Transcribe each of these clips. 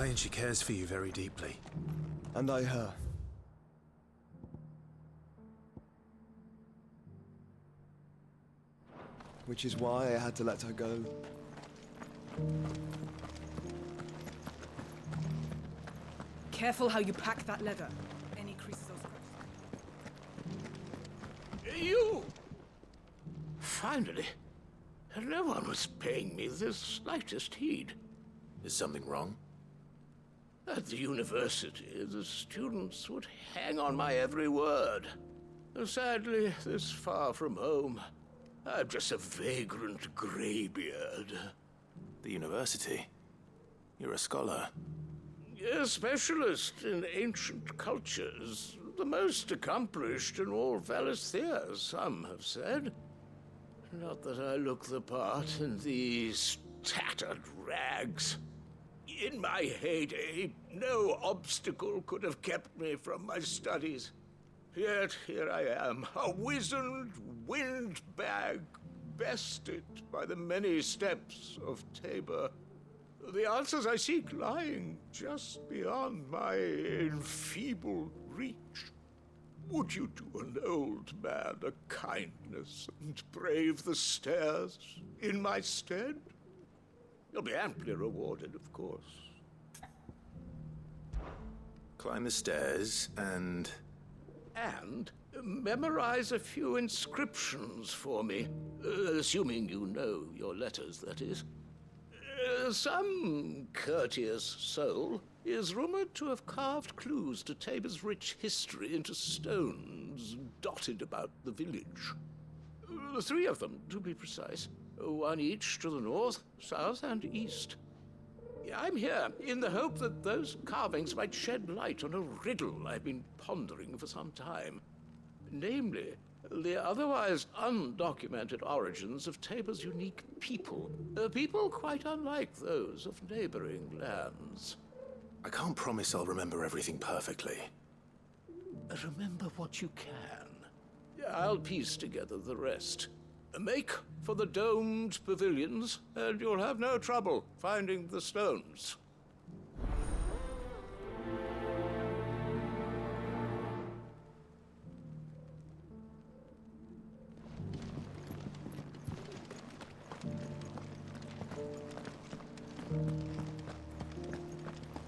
plain she cares for you very deeply. And I her. Which is why I had to let her go. Careful how you pack that leather. Any creases or scratches. You! Finally. No one was paying me the slightest heed. Is something wrong? At the university, the students would hang on my every word. Sadly, this far from home, I'm just a vagrant greybeard. The university? You're a scholar. A specialist in ancient cultures. The most accomplished in all Valisthea, some have said. Not that I look the part in these tattered rags. In my heyday, no obstacle could have kept me from my studies. Yet here I am, a wizened windbag, bested by the many steps of Tabor. The answers I seek lying just beyond my enfeebled reach. Would you do an old man a kindness and brave the stairs in my stead? You'll be amply rewarded, of course. Climb the stairs and memorize a few inscriptions for me, assuming you know your letters, that is. Some courteous soul is rumored to have carved clues to Tabor's rich history into stones dotted about the village. 3 of them, to be precise. 1 each to the north, south, and east. I'm here in the hope that those carvings might shed light on a riddle I've been pondering for some time. Namely, the otherwise undocumented origins of Tabor's unique people. People quite unlike those of neighboring lands. I can't promise I'll remember everything perfectly. Remember what you can. I'll piece together the rest. Make for the domed pavilions, and you'll have no trouble finding the stones.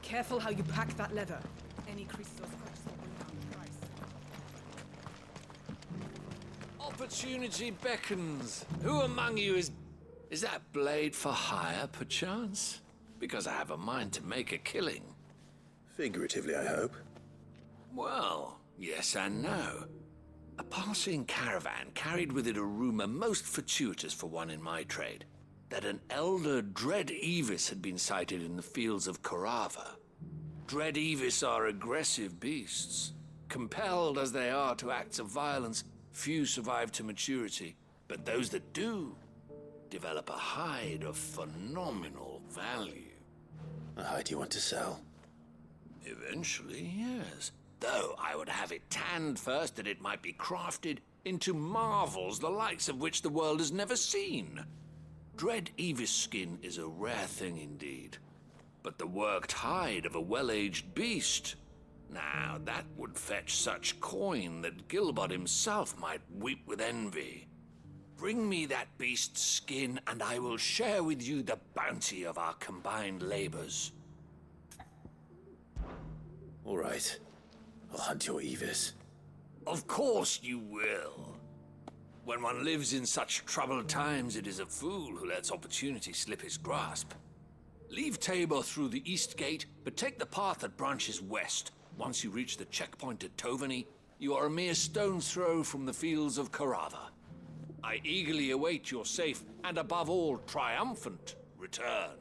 Careful how you pack that leather. Any creases or scratches will bring down the price. Opportunity beckons. Who among you is that blade for hire, perchance? Because I have a mind to make a killing. Figuratively, I hope. Well, yes and no. A passing caravan carried with it a rumor most fortuitous for one in my trade, that an elder Dread Evis had been sighted in the fields of Carava. Dread Evis are aggressive beasts. Compelled as they are to acts of violence, few survive to maturity, but those that do develop a hide of phenomenal value. A hide you want to sell? Eventually, yes. Though I would have it tanned first that it might be crafted into marvels the likes of which the world has never seen. Dread Evis skin is a rare thing indeed. But the worked hide of a well-aged beast, now that would fetch such coin that Gilbert himself might weep with envy. Bring me that beast's skin, and I will share with you the bounty of our combined labors. All right. I'll hunt your Evis. Of course you will. When one lives in such troubled times, it is a fool who lets opportunity slip his grasp. Leave Tabor through the east gate, but take the path that branches west. Once you reach the checkpoint at Tovany, you are a mere stone's throw from the fields of Carava. I eagerly await your safe, and above all, triumphant return.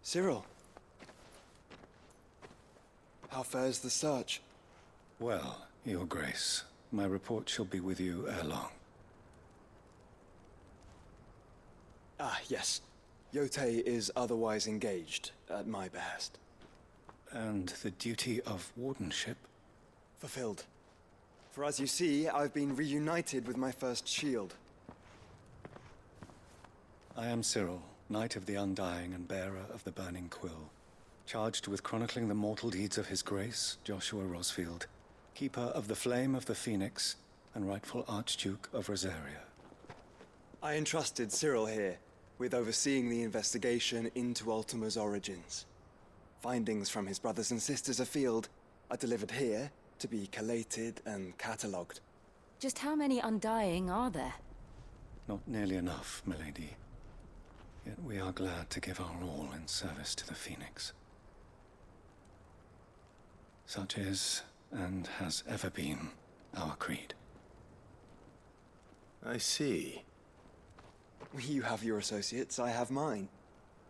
Cyril. How fares the search? Well, Your Grace, my report shall be with you ere long. Ah, yes. Yotei is otherwise engaged, at my behest. And the duty of wardenship? Fulfilled. For as you see, I've been reunited with my first shield. I am Cyril, Knight of the Undying and bearer of the Burning Quill, charged with chronicling the mortal deeds of His Grace, Joshua Rosfield, keeper of the Flame of the Phoenix and rightful Archduke of Rosaria. I entrusted Cyril here with overseeing the investigation into Ultima's origins. Findings from his brothers and sisters afield are delivered here to be collated and catalogued. Just how many Undying are there? Not nearly enough, milady. Yet we are glad to give our all in service to the Phoenix. Such is, and has ever been, our creed. I see. You have your associates, I have mine.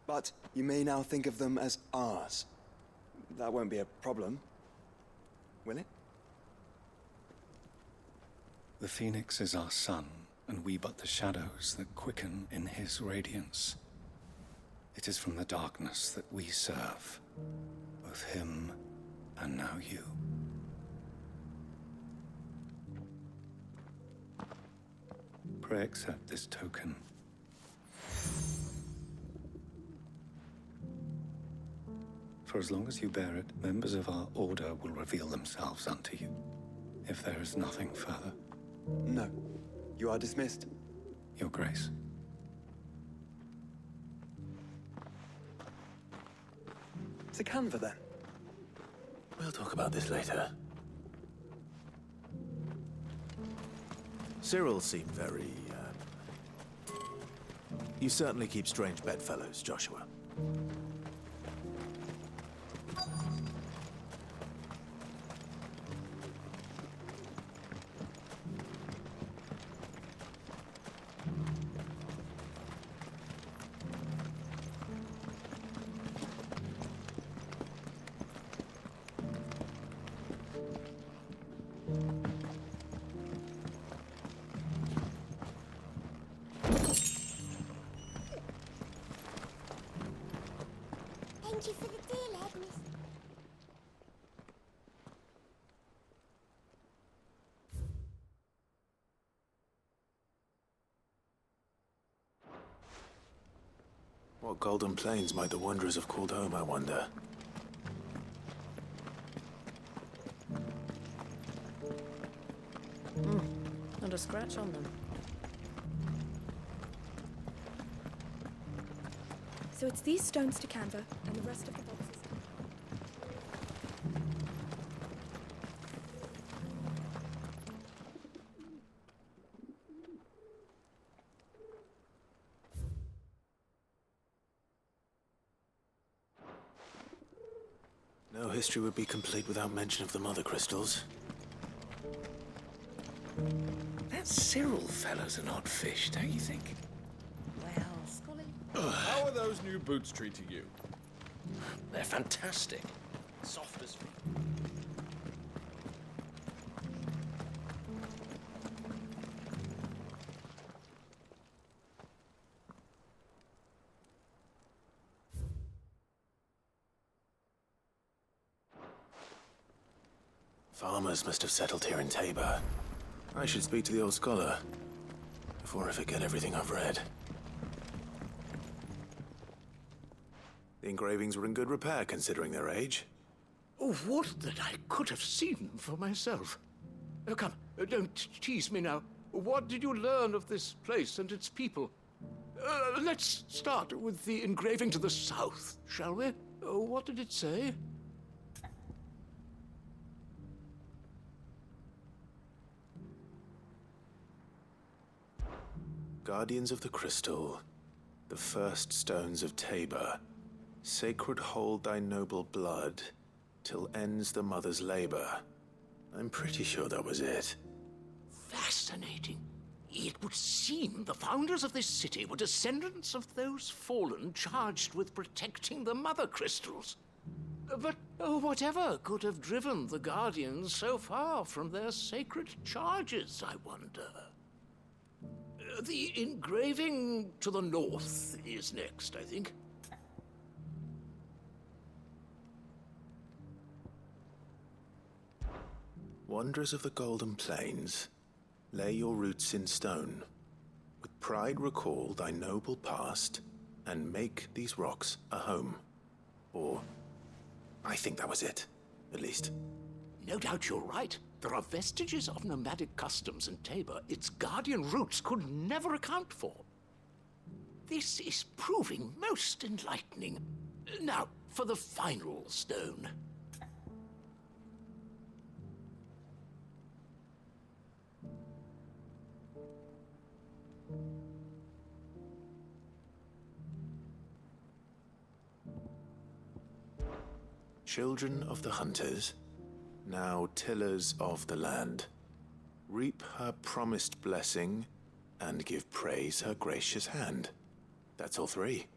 But you may now think of them as ours. That won't be a problem, will it? The Phoenix is our sun, and we but the shadows that quicken in his radiance. It is from the darkness that we serve, both him and now you. Pray accept this token. For as long as you bear it, members of our order will reveal themselves unto you, if there is nothing further. No. You are dismissed. Your Grace. To Canva, then. We'll talk about this later. Cyril seemed very, You certainly keep strange bedfellows, Joshua. Thank you for the deal, Agnes. What golden plains might the Wanderers have called home, I wonder? Not a scratch on them. So it's these stones to Canva, and the rest of the boxes. No history would be complete without mention of the mother crystals. That Cyril fellow's an odd fish, don't you think? Well, Scully. How are those new boots treating you? They're fantastic. Soft as... Farmers must have settled here in Tabor. I should speak to the old scholar before I forget everything I've read. The engravings were in good repair considering their age. Oh, would that I could have seen them for myself. Oh, come, don't tease me now. What did you learn of this place and its people? Let's start with the engraving to the south, shall we? What did it say? Guardians of the Crystal, the first stones of Tabor, sacred hold thy noble blood, till ends the mother's labor. I'm pretty sure that was it. Fascinating. It would seem the founders of this city were descendants of those fallen charged with protecting the mother crystals. But whatever could have driven the Guardians so far from their sacred charges, I wonder? The engraving to the north is next, I think. Wanderers of the Golden Plains, lay your roots in stone. With pride recall thy noble past, and make these rocks a home. Or, I think that was it, at least. No doubt you're right. There are vestiges of nomadic customs in Tabor its guardian roots could never account for. This is proving most enlightening. Now, for the final stone. Children of the hunters, now tillers of the land, reap her promised blessing and give praise her gracious hand. That's all three.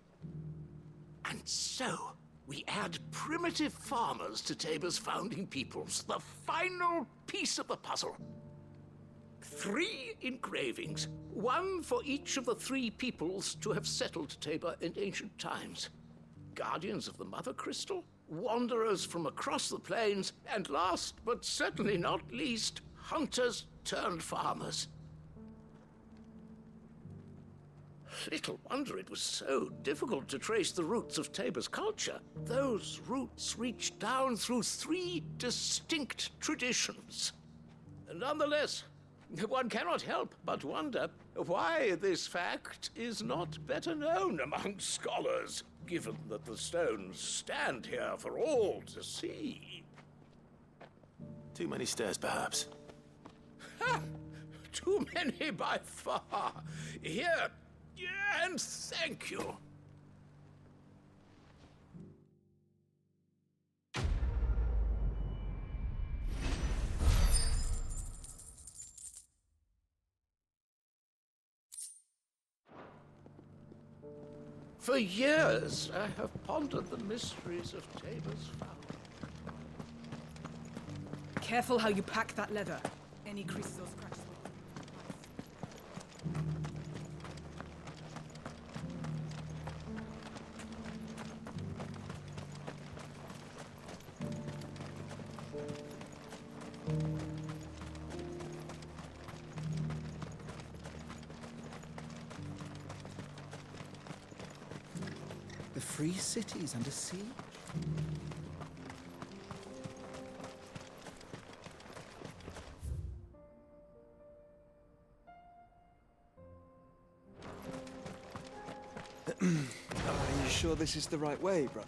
And so, we add primitive farmers to Tabor's founding peoples, the final piece of the puzzle. 3 engravings, one for each of the 3 peoples to have settled Tabor in ancient times. Guardians of the Mother Crystal, wanderers from across the plains, and last but certainly not least, hunters turned farmers. Little wonder it was so difficult to trace the roots of Tabor's culture. Those roots reached down through 3 distinct traditions. Nonetheless, one cannot help but wonder why this fact is not better known among scholars, given that the stones stand here for all to see. Too many stairs, perhaps. Ha! Too many by far. Here, and thank you. For years, I have pondered the mysteries of Tabor's founding. Careful how you pack that leather. Any creases or scratches will... The free cities under siege? Are you sure this is the right way, brother?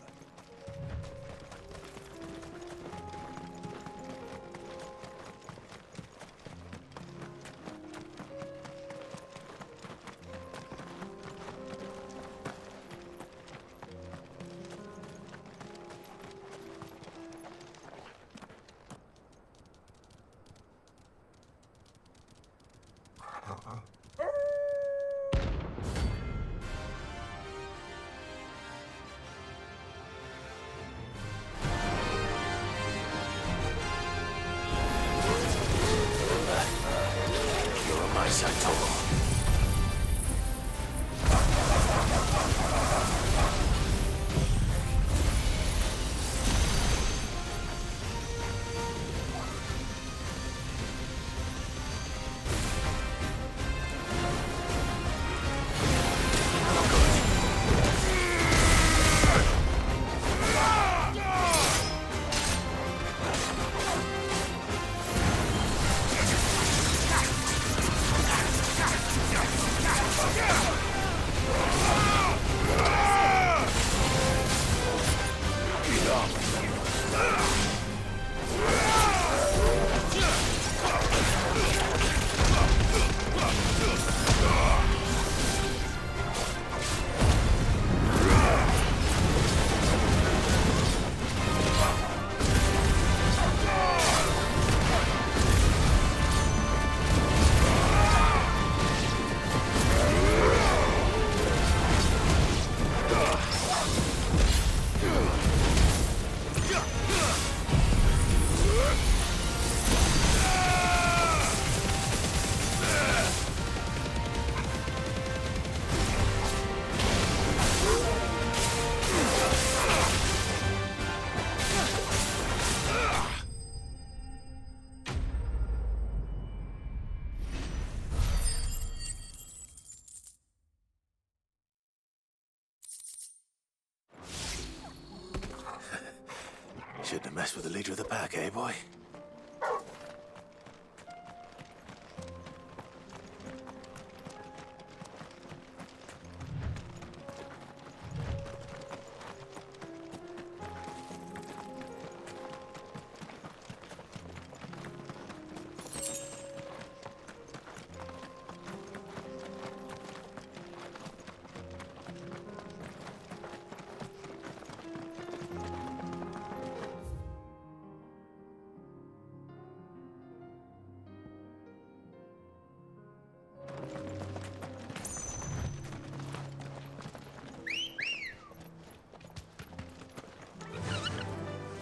mess with the leader of the pack, eh, boy?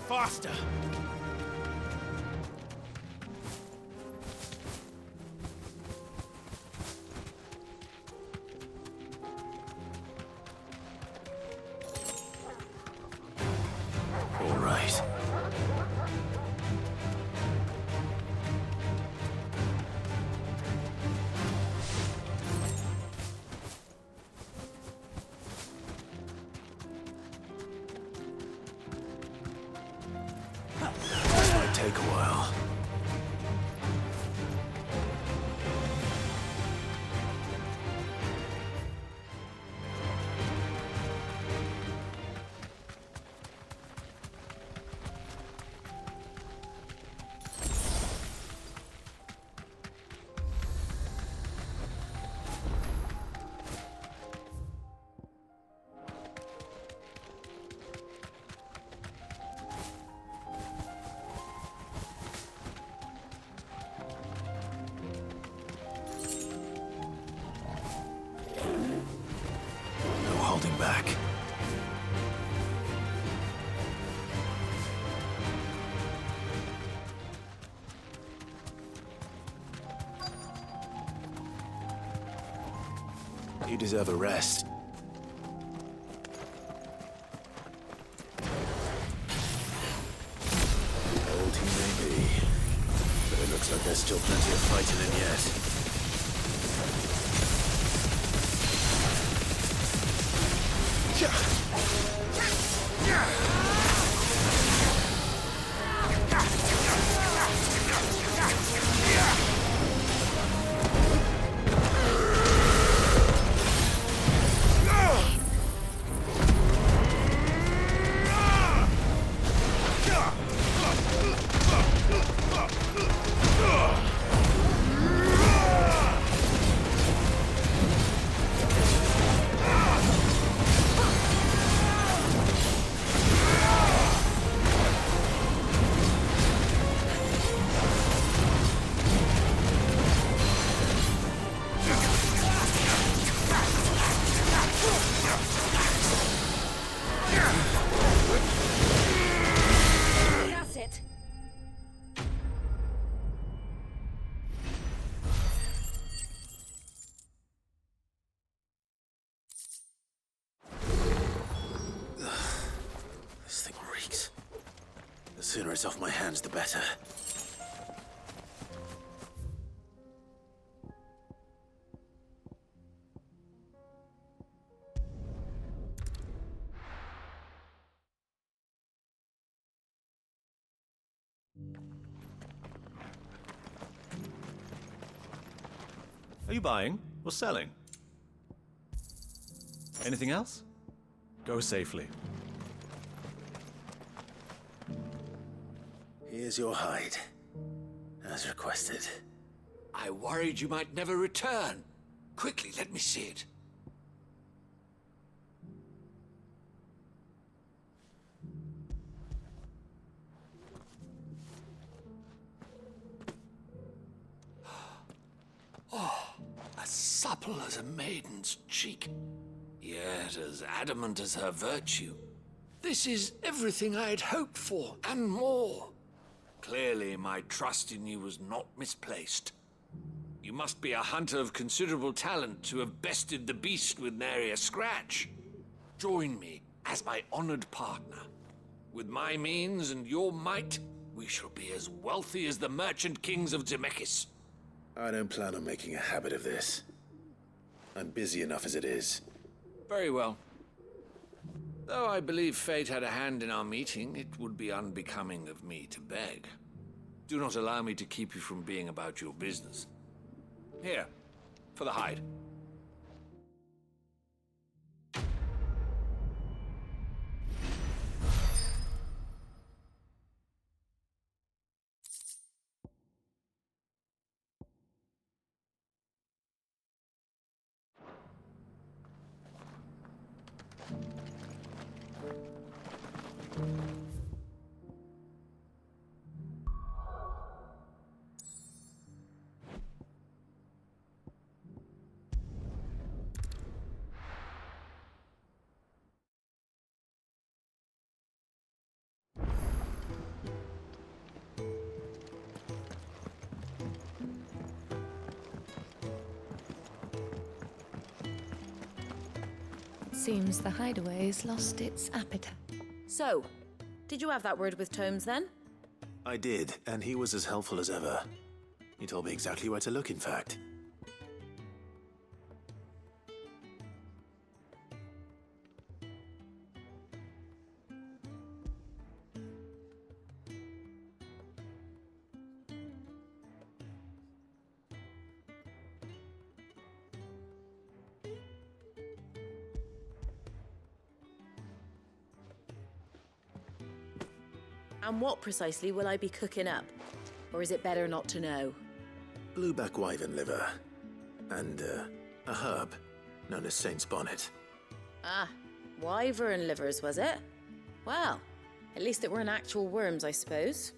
Faster! All right. This might take a while. No holding back. You deserve a rest. Old he may be, but it looks like there's still plenty of fighting in yet. That's it. This thing reeks. The sooner it's off my hands, the better. Are you buying or selling? Anything else? Go safely. Here's your hide, as requested. I worried you might never return. Quickly, let me see it. Oh, as supple as a maiden's cheek, yet as adamant as her virtue. This is everything I had hoped for, and more. Clearly, my trust in you was not misplaced. You must be a hunter of considerable talent to have bested the beast with nary a scratch. Join me as my honored partner. With my means and your might, we shall be as wealthy as the merchant kings of Zemeckis. I don't plan on making a habit of this. I'm busy enough as it is. Very well. Though I believe fate had a hand in our meeting, it would be unbecoming of me to beg. Do not allow me to keep you from being about your business. Here, for the hide. Seems the hideaway's lost its appetite. So, did you have that word with Tomes then? I did, and he was as helpful as ever. He told me exactly where to look, in fact. And what precisely will I be cooking up? Or is it better not to know? Blueback wyvern liver. And, a herb known as Saint's Bonnet. Ah, wyvern livers, was it? Well, at least it weren't actual worms, I suppose.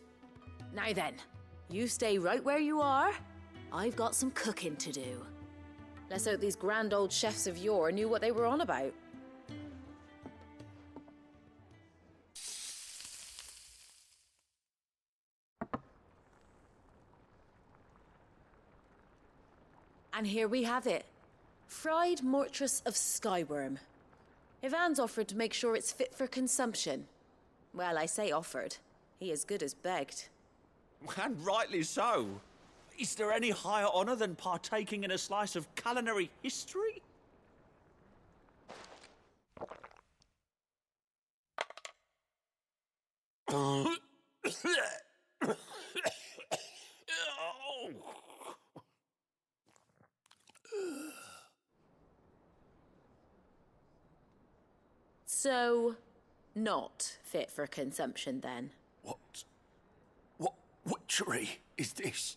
Now then, you stay right where you are. I've got some cooking to do. Let's hope these grand old chefs of yore knew what they were on about. And here we have it. Fried mortress of skyworm. Ivan's offered to make sure it's fit for consumption. Well, I say offered. He as good as begged. And rightly so. Is there any higher honor than partaking in a slice of culinary history? So, not fit for consumption then? What witchery is this?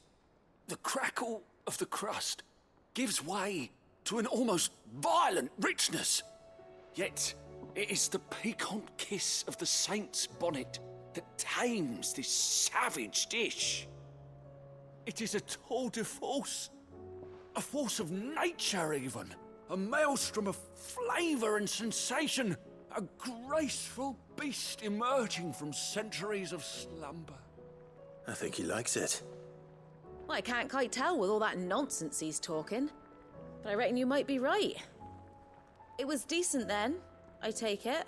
The crackle of the crust gives way to an almost violent richness. Yet, it is the piquant kiss of the saint's bonnet that tames this savage dish. It is a tour de force. A force of nature, even. A maelstrom of flavor and sensation. A graceful beast emerging from centuries of slumber. I think he likes it. Well, I can't quite tell with all that nonsense he's talking. But I reckon you might be right. It was decent then, I take it.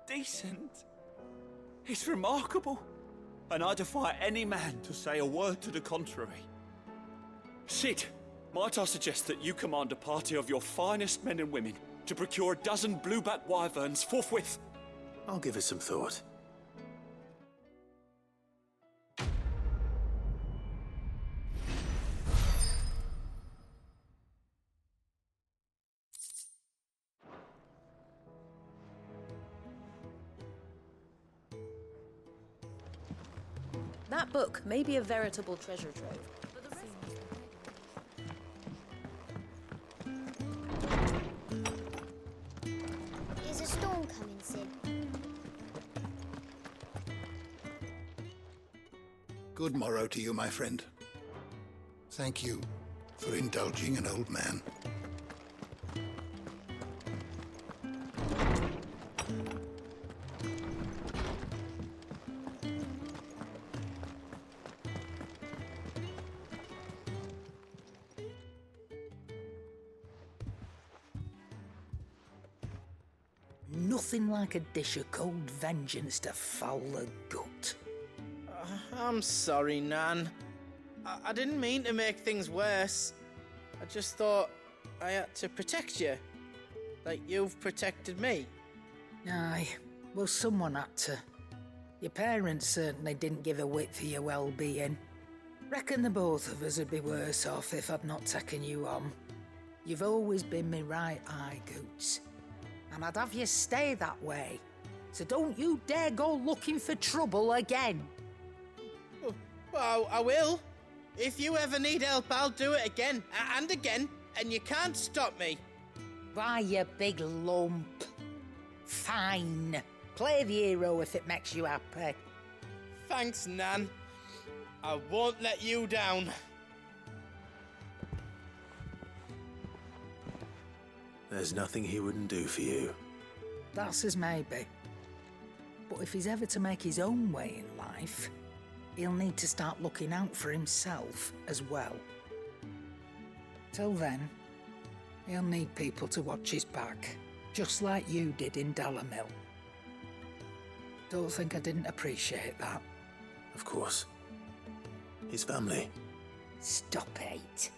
Decent? It's remarkable. And I defy any man to say a word to the contrary. Sid, might I suggest that you command a party of your finest men and women to procure a dozen blueback wyverns forthwith? I'll give it some thought. That book may be a veritable treasure trove. But the Is a storm coming, Sid? Good morrow to you, my friend. Thank you for indulging an old man. Nothing like a dish of cold vengeance to foul the gut. I'm sorry, Nan. I didn't mean to make things worse. I just thought I had to protect you. Like you've protected me. Aye, well, someone had to. Your parents certainly didn't give a whit for your well-being. Reckon the both of us would be worse off if I'd not taken you on. You've always been me right eye, Goots. And I'd have you stay that way. So don't you dare go looking for trouble again. Well, I will. If you ever need help, I'll do it again and again, and you can't stop me. Why, you big lump. Fine. Play the hero if it makes you happy. Thanks, Nan. I won't let you down. There's nothing he wouldn't do for you. That's as maybe. But if he's ever to make his own way in life, he'll need to start looking out for himself as well. Till then, he'll need people to watch his back, just like you did in Dalamil. Don't think I didn't appreciate that. Of course. His family. Stop it.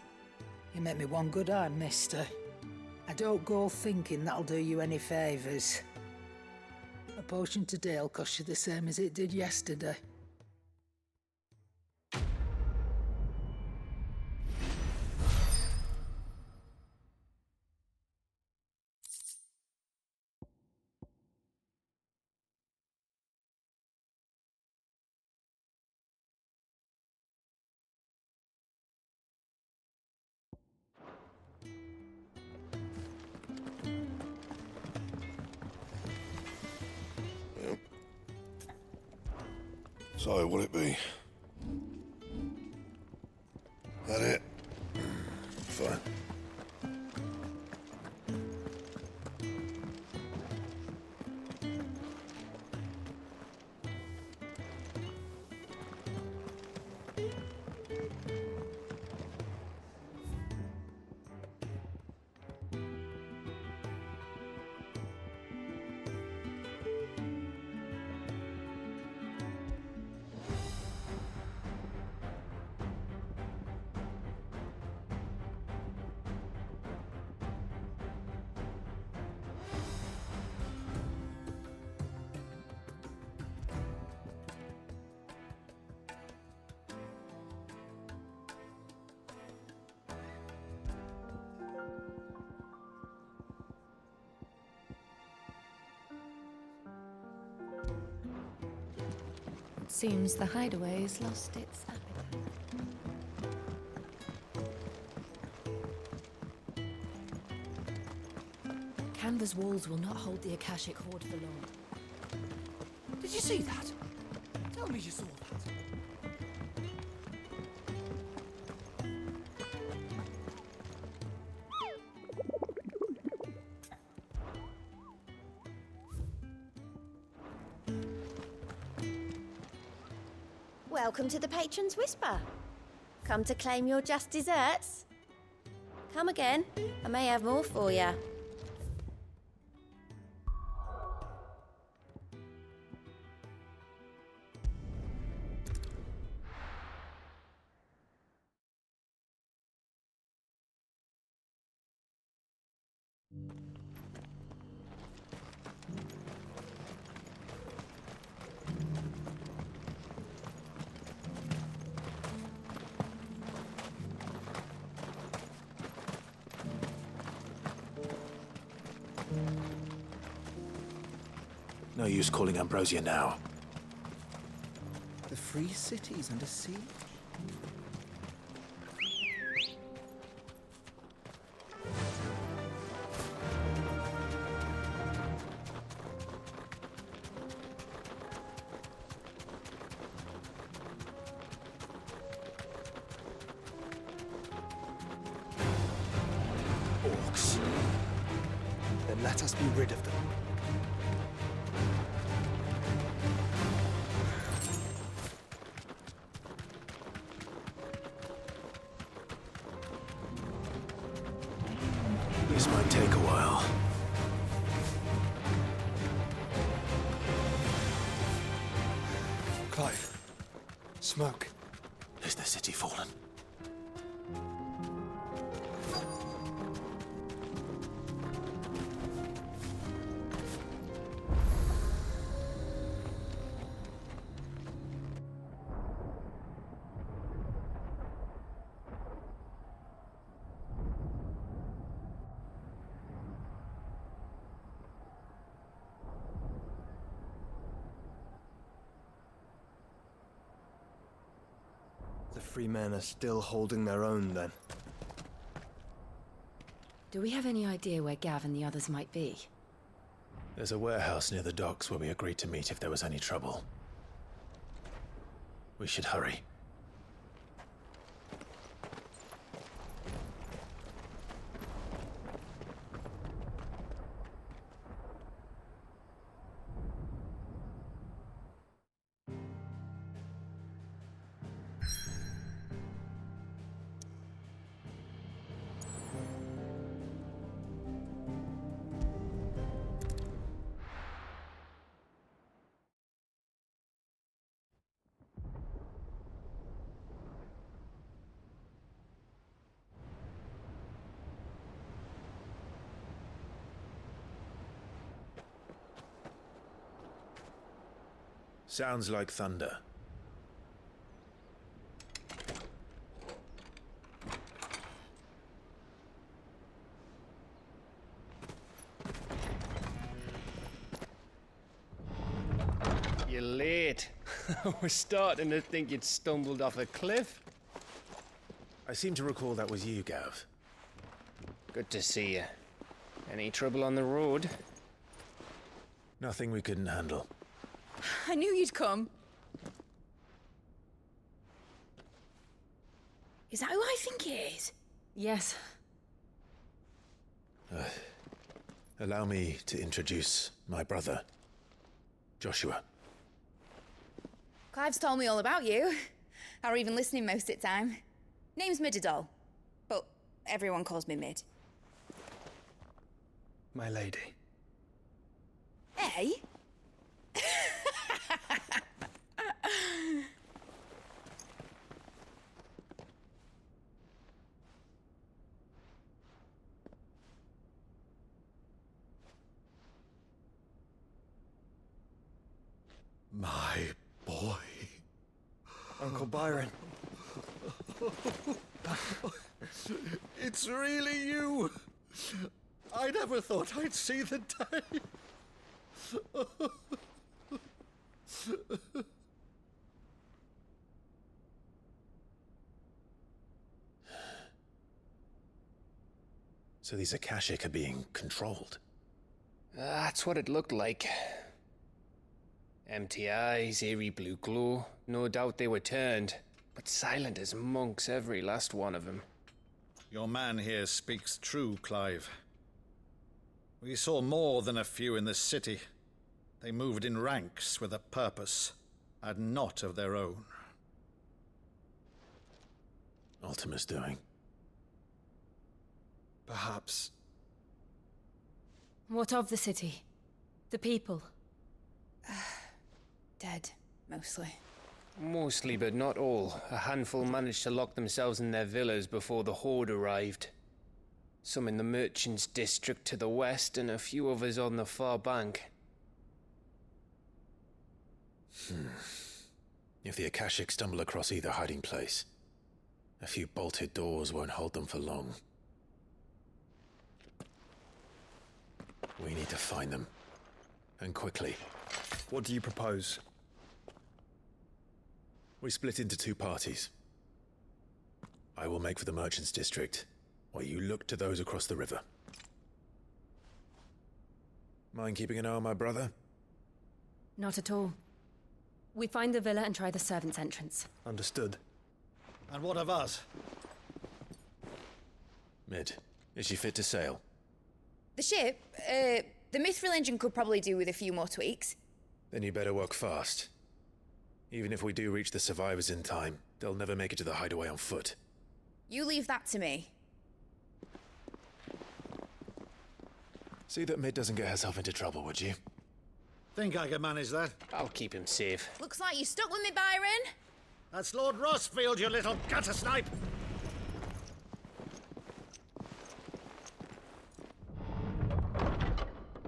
You make me one good eye, mister. I don't go thinking that'll do you any favours. A potion today'll cost you the same as it did yesterday. So, what'll it be? That it? Fine. Seems the hideaway's lost its appetite. Canva's walls will not hold the Akashic Horde for long. Did you see that? Tell me you saw that. Welcome to the Patron's Whisper. Come to claim your just desserts? Come again. I may have more for you. No use calling Ambrosia now. The free city's under siege. Orcs. Then let us be rid of them. This might take a while. Clive. Smoke. Is the city fallen? free men are still holding their own, then. Do we have any idea where Gav and the others might be? There's a warehouse near the docks where we agreed to meet if there was any trouble. We should hurry. Sounds like thunder. You're late. I was starting to think you'd stumbled off a cliff. I seem to recall that was you, Gav. Good to see you. Any trouble on the road? Nothing we couldn't handle. I knew you'd come. Is that who I think it is? Yes. Allow me to introduce my brother, Joshua. Clive's told me all about you. Or even listening most of the time. Name's Midadol, but everyone calls me Mid. My lady. Eh? My boy. Uncle Byron. It's really you. I never thought I'd see the day. So these Akashic are being controlled? That's what it looked like. Empty eyes, eerie blue glow. No doubt they were turned, but silent as monks, every last one of them. Your man here speaks true, Clive. We saw more than a few in this city. They moved in ranks with a purpose, and not of their own. Ultima's doing. Perhaps. What of the city? The people? Dead, mostly. Mostly, but not all. A handful managed to lock themselves in their villas before the Horde arrived. Some in the Merchants' District to the west, and a few others on the far bank. If the Akashic stumble across either hiding place, a few bolted doors won't hold them for long. We need to find them. And quickly. What do you propose? We split into two parties. I will make for the Merchants' District, while you look to those across the river. Mind keeping an eye on my brother? Not at all. We find the villa and try the servants' entrance. Understood. And what of us? Mid, is she fit to sail? The ship, the Mithril engine could probably do with a few more tweaks. Then you better work fast. Even if we do reach the survivors in time, they'll never make it to the hideaway on foot. You leave that to me. See that Mid doesn't get herself into trouble, would you? Think I can manage that? I'll keep him safe. Looks like you stuck with me, Byron. That's Lord Rossfield, you little gutter snipe!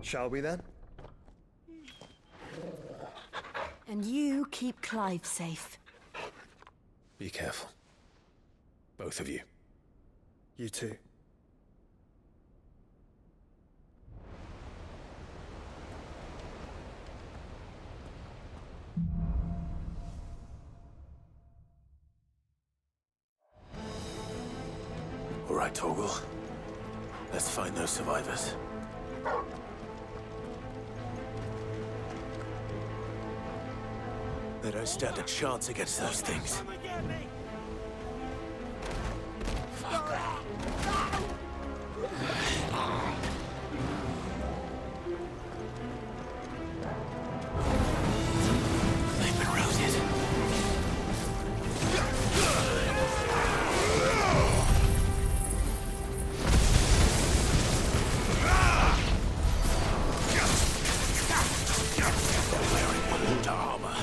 Shall we then? And you keep Clive safe. Be careful. Both of you. You too. right, Torgal. Let's find those survivors. They don't stand a chance against those things. They've been routed. They're wearing Waluta armor.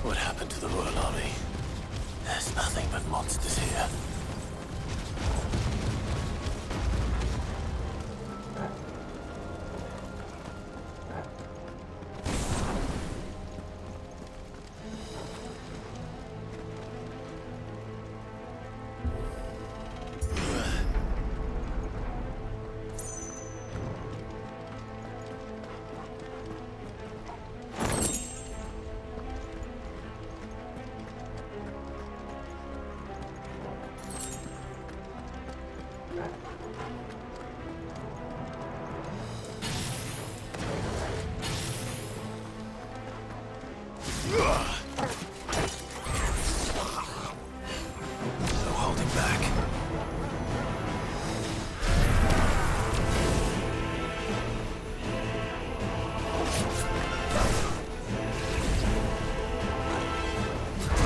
What happened to the Royal Army? There's nothing but monsters here. No holding back.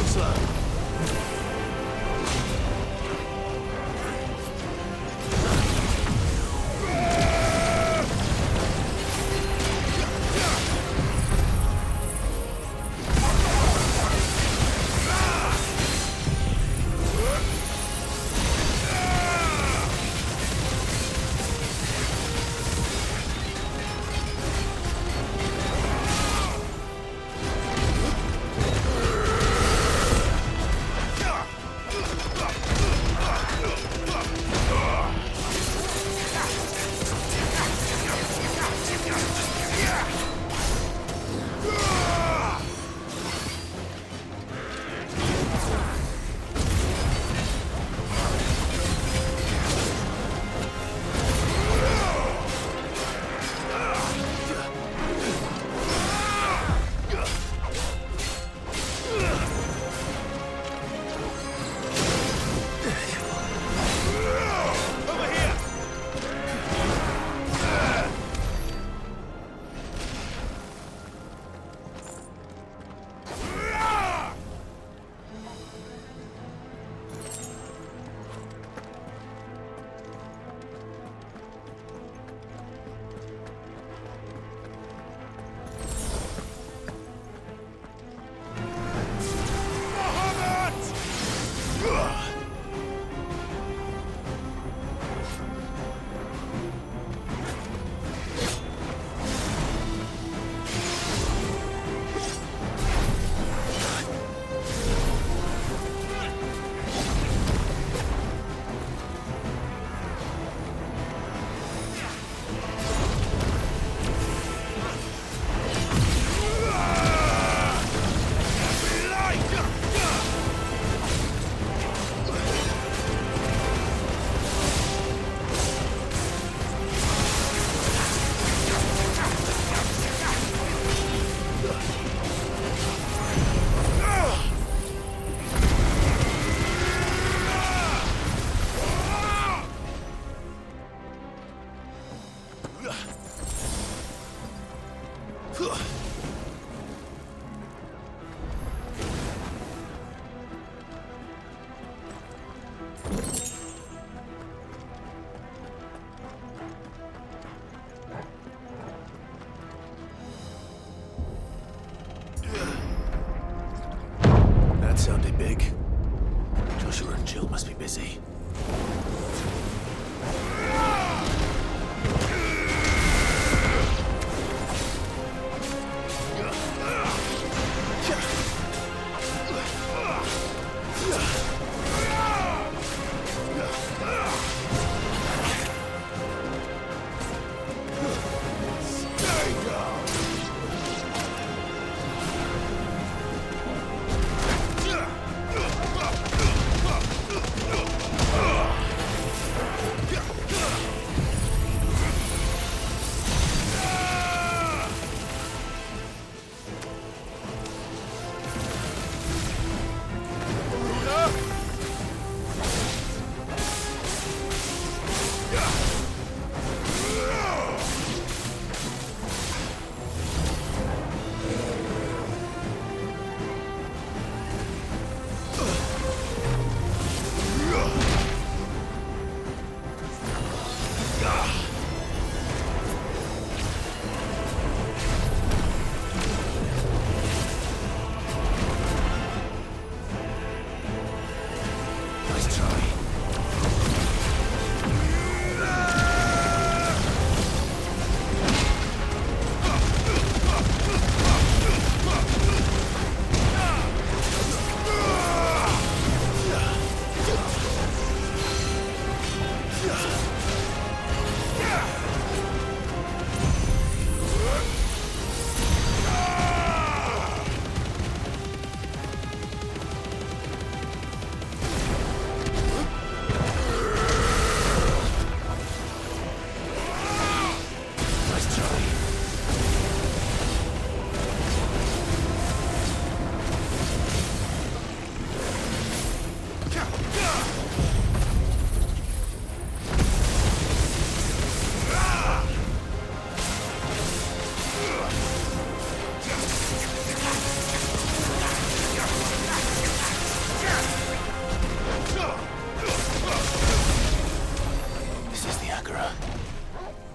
Slow.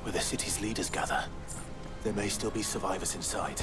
where the city's leaders gather. There may still be survivors inside.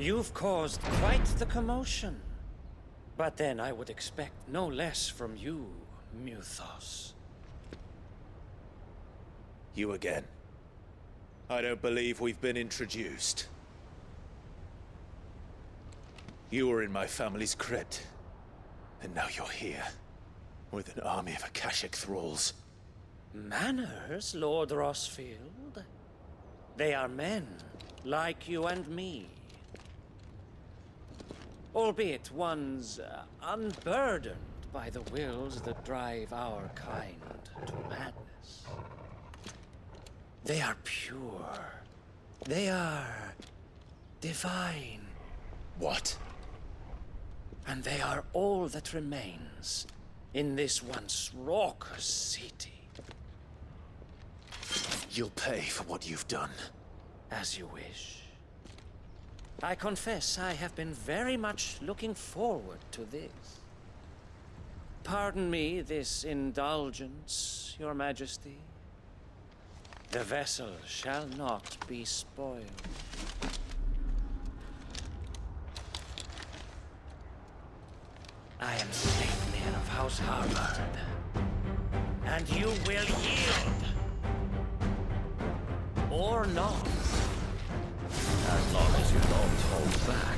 You've caused quite the commotion. But then I would expect no less from you, Muthos. You again. I don't believe we've been introduced. You were in my family's crypt, and now you're here, with an army of Akashic thralls. Manners, Lord Rossfield? They are men, like you and me. Albeit ones unburdened by the wills that drive our kind to madness. They are pure. They are divine. What? And they are all that remains in this once raucous city. You'll pay for what you've done. As you wish. I confess I have been very much looking forward to this. Pardon me this indulgence, Your Majesty. The vessel shall not be spoiled. I am Sleipnir of House Harvard, and you will yield. Or not. As long as you don't hold back.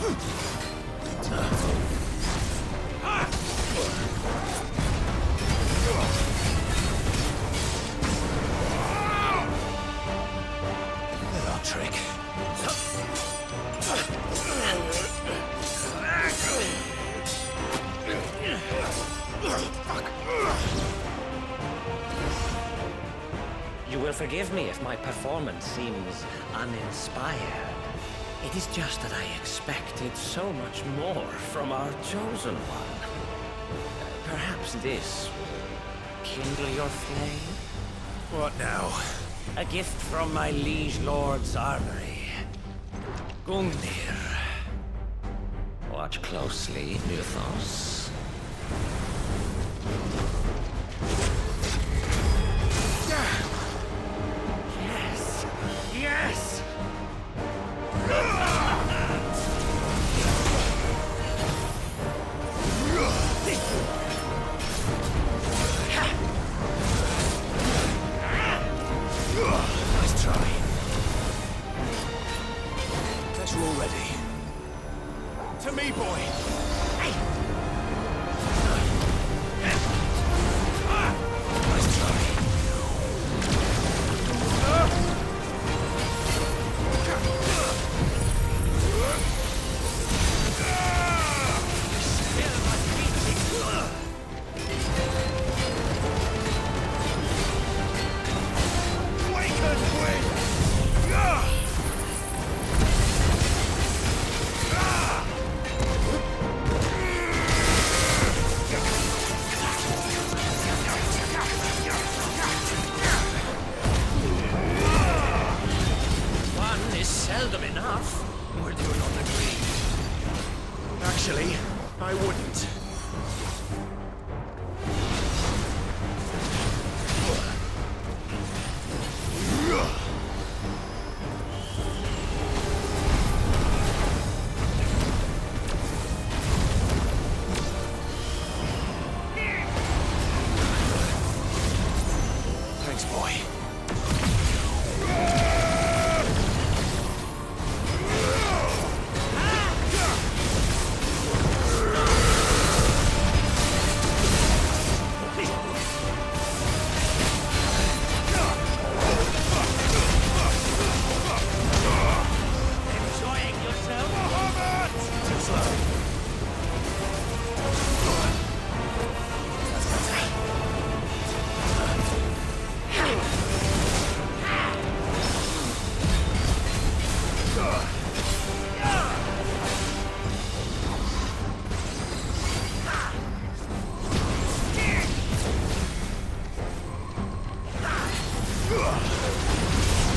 Little trick. You will forgive me if my performance seems uninspired. It is just that I expected so much more from our chosen one. Perhaps this will kindle your flame? What now? A gift from my liege lord's armory. Gungnir. Watch closely, Mythos. Yes! Yes! Nice try. Guess you're all ready. To me, boy! Nice try. One is seldom enough. Would you not agree? Actually, I wouldn't. Thanks, boy. Enjoying yourself? Too slow. That's better.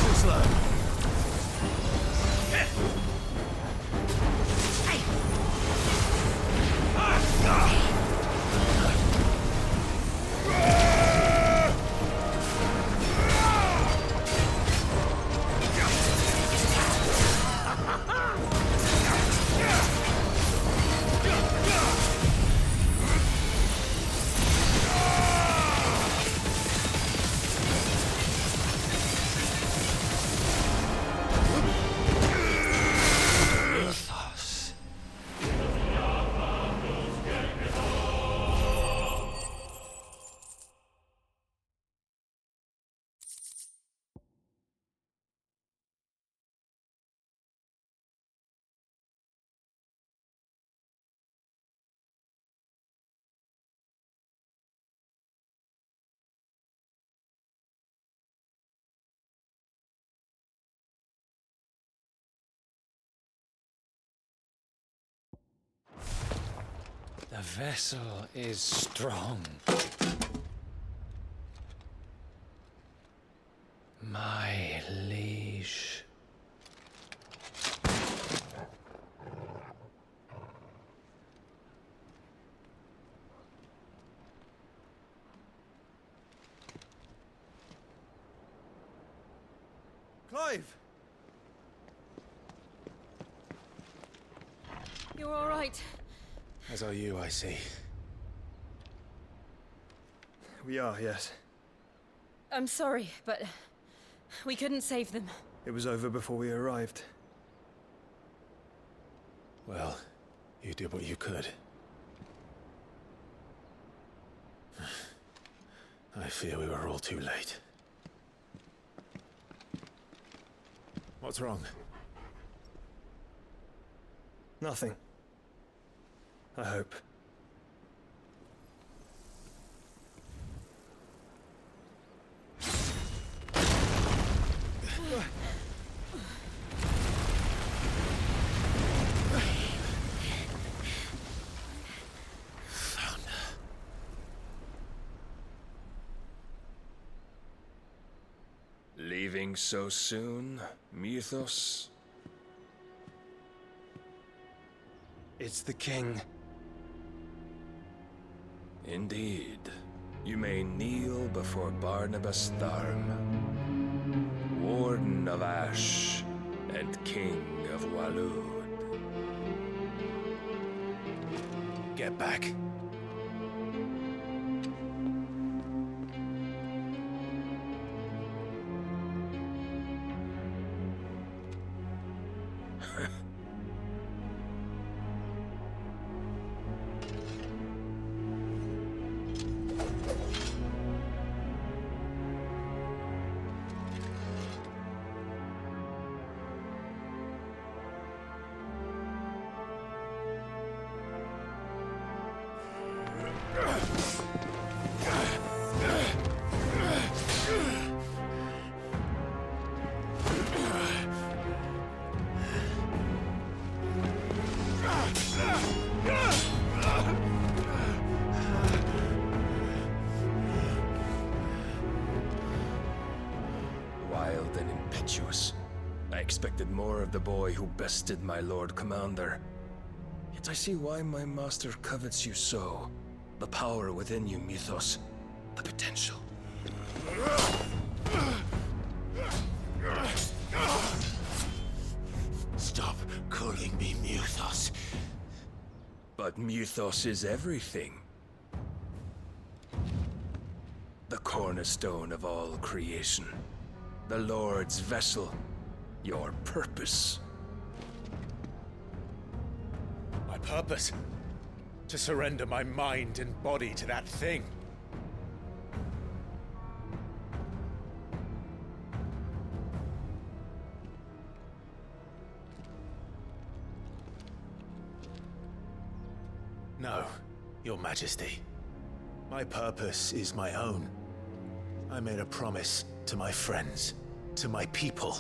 Too slow. Mythos. The vessel is strong. My liege. Clive! You're all right. As are you, I see. We are, yes. I'm sorry, but we couldn't save them. It was over before we arrived. Well, you did what you could. I fear we were all too late. What's wrong? Nothing. I hope. Leaving so soon, Mythos? It's the king. Indeed. You may kneel before Barnabas Tharm, Warden of Ash and King of Walud. Get back. Wild and impetuous. I expected more of the boy who bested my Lord Commander. Yet I see why my master covets you so. The power within you, Mythos. The potential. Stop calling me Mythos. But Mythos is everything. The cornerstone of all creation. The Lord's vessel. Your purpose. My purpose? To surrender my mind and body to that thing. No, Your Majesty. My purpose is my own. I made a promise to my friends, to my people.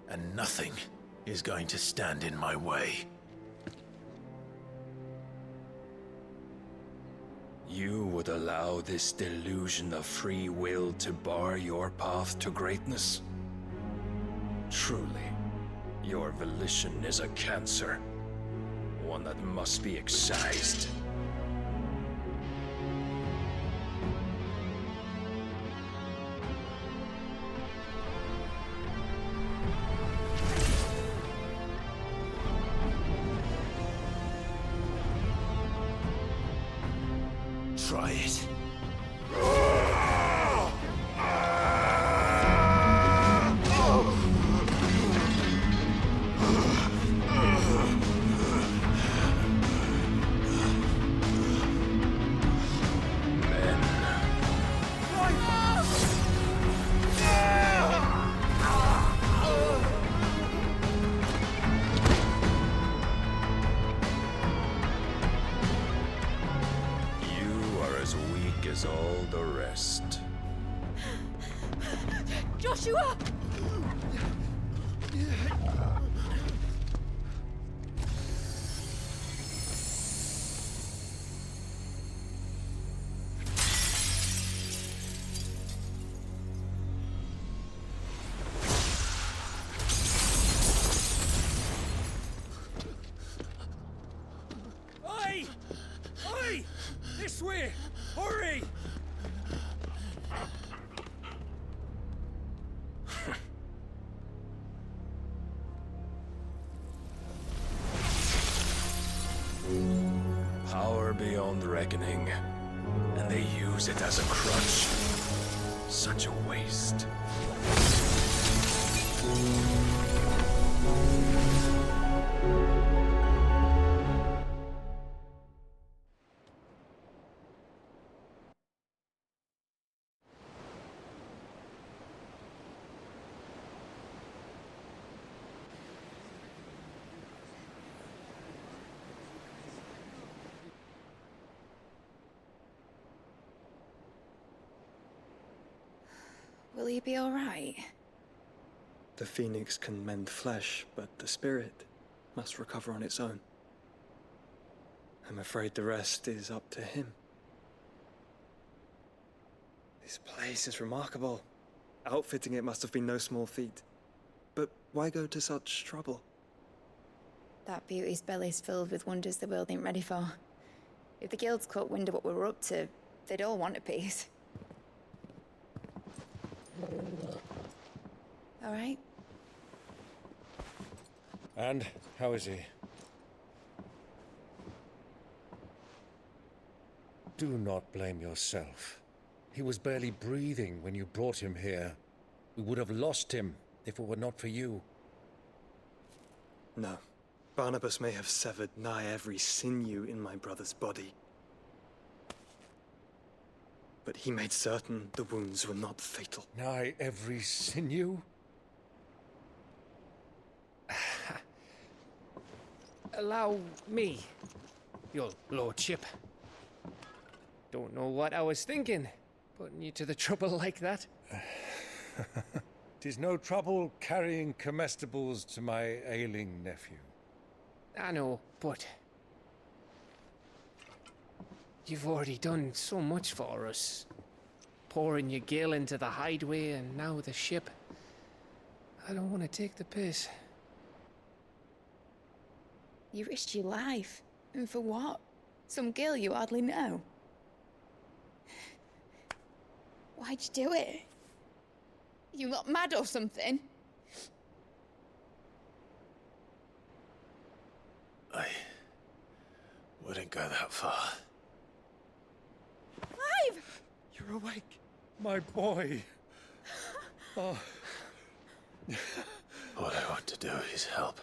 And nothing is going to stand in my way. You would allow this delusion of free will to bar your path to greatness? Truly, your volition is a cancer. One that must be excised. Try it. As all the rest. Joshua! Oi! Oi! This way! Hurry! Power beyond reckoning, and they use it as a crutch. Such a waste. Will he be alright? The phoenix can mend flesh, but the spirit must recover on its own. I'm afraid the rest is up to him. This place is remarkable. Outfitting it must have been no small feat. But why go to such trouble? That beauty's belly's filled with wonders the world ain't ready for. If the guilds caught wind of what we were up to, they'd all want a piece. All right? And how is he? Do not blame yourself. He was barely breathing when you brought him here. We would have lost him if it were not for you. No. Barnabas may have severed nigh every sinew in my brother's body. But he made certain the wounds were not fatal. Nigh every sinew? Allow me, your lordship. Don't know what I was thinking, putting you to the trouble like that. 'Tis no trouble carrying comestibles to my ailing nephew. I know, but you've already done so much for us. Pouring your gil into the hideaway and now the ship. I don't want to take the piss. You risked your life. And for what? Some girl you hardly know. Why'd you do it? You not mad or something? I wouldn't go that far. Clive! You're awake, my boy. Oh. All I want to do is help.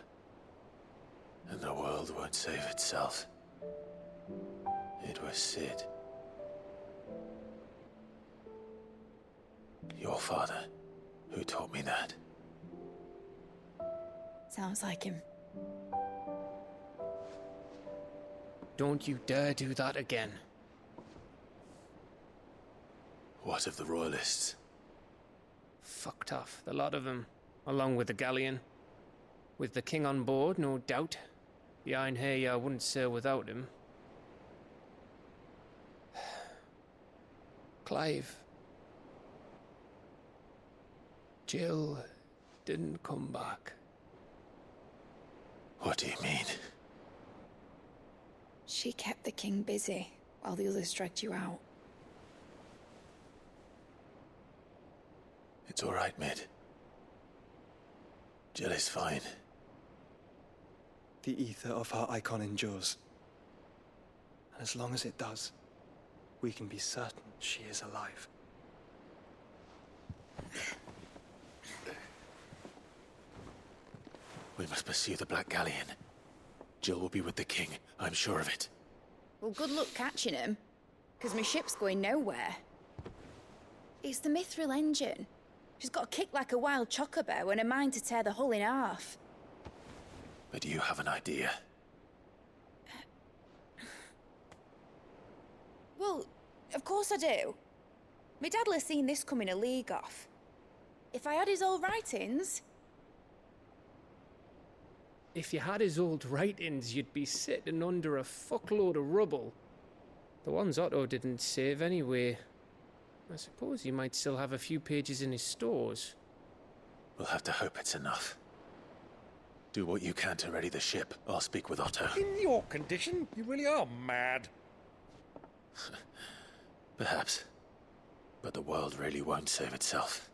And the world won't save itself. It was Sid. Your father, who taught me that. Sounds like him. Don't you dare do that again. What of the Royalists? Fucked off, the lot of them, along with the galleon. With the king on board, no doubt. Behind here, I wouldn't sail without him. Clive. Jill didn't come back. What do you mean? She kept the king busy while the others dragged you out. It's all right, Mid. Jill is fine. The ether of her icon endures. And as long as it does, we can be certain she is alive. We must pursue the Black Galleon. Jill will be with the king, I'm sure of it. Well, good luck catching him, because my ship's going nowhere. It's the Mithril engine. She's got a kick like a wild chocobo and a mind to tear the hull in half. But you have an idea. Well, of course I do. My dad'll have seen this coming a league off. If I had his old writings... If you had his old writings, you'd be sitting under a fuckload of rubble. The ones Otto didn't save anyway. I suppose he might still have a few pages in his stores. We'll have to hope it's enough. Do what you can to ready the ship. I'll speak with Otto. In your condition, you really are mad. Perhaps. But the world really won't save itself.